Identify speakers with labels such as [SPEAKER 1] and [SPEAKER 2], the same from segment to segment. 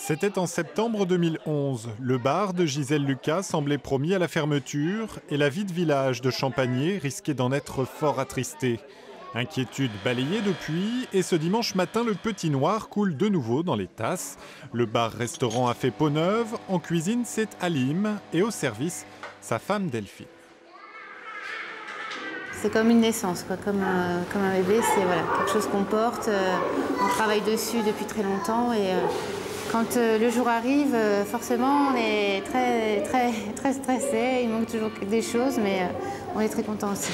[SPEAKER 1] C'était en septembre 2011. Le bar de Gisèle Lucas semblait promis à la fermeture et la vie de village de Champagné risquait d'en être fort attristée. Inquiétude balayée depuis et ce dimanche matin, le petit noir coule de nouveau dans les tasses. Le bar-restaurant a fait peau neuve. En cuisine, c'est Halim et au service, sa femme Delphine.
[SPEAKER 2] C'est comme une naissance, quoi. Comme un bébé, c'est voilà, quelque chose qu'on porte. On travaille dessus depuis très longtemps et quand le jour arrive, forcément, on est très stressé. Il manque toujours des choses, mais on est très content aussi.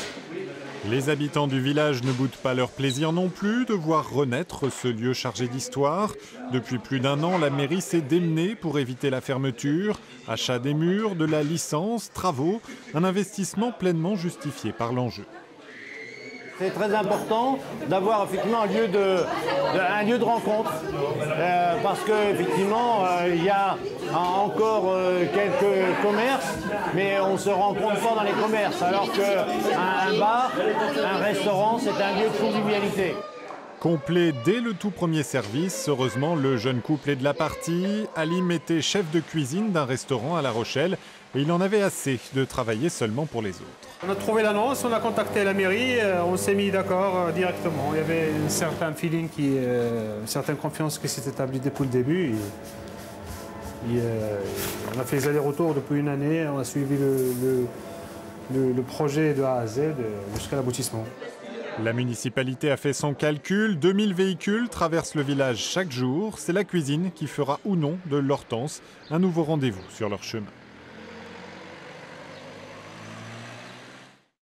[SPEAKER 1] Les habitants du village ne boudent pas leur plaisir non plus de voir renaître ce lieu chargé d'histoire. Depuis plus d'un an, la mairie s'est démenée pour éviter la fermeture. Achat des murs, de la licence, travaux, un investissement pleinement justifié par l'enjeu.
[SPEAKER 3] C'est très important d'avoir effectivement un lieu de rencontre parce qu'effectivement il y a encore quelques commerces, mais on ne se rencontre pas dans les commerces, alors qu'un bar, un restaurant, c'est un lieu de convivialité.
[SPEAKER 1] Complet dès le tout premier service, heureusement le jeune couple est de la partie. Halim était chef de cuisine d'un restaurant à La Rochelle et il en avait assez de travailler seulement pour les autres.
[SPEAKER 4] On a trouvé l'annonce, on a contacté la mairie, on s'est mis d'accord directement. Il y avait un certain feeling, une certaine confiance qui s'est établie depuis le début. On a fait les allers-retours depuis une année, on a suivi le projet de A à Z jusqu'à l'aboutissement.
[SPEAKER 1] La municipalité a fait son calcul, 2000 véhicules traversent le village chaque jour. C'est la cuisine qui fera ou non de l'Hortense un nouveau rendez-vous sur leur chemin.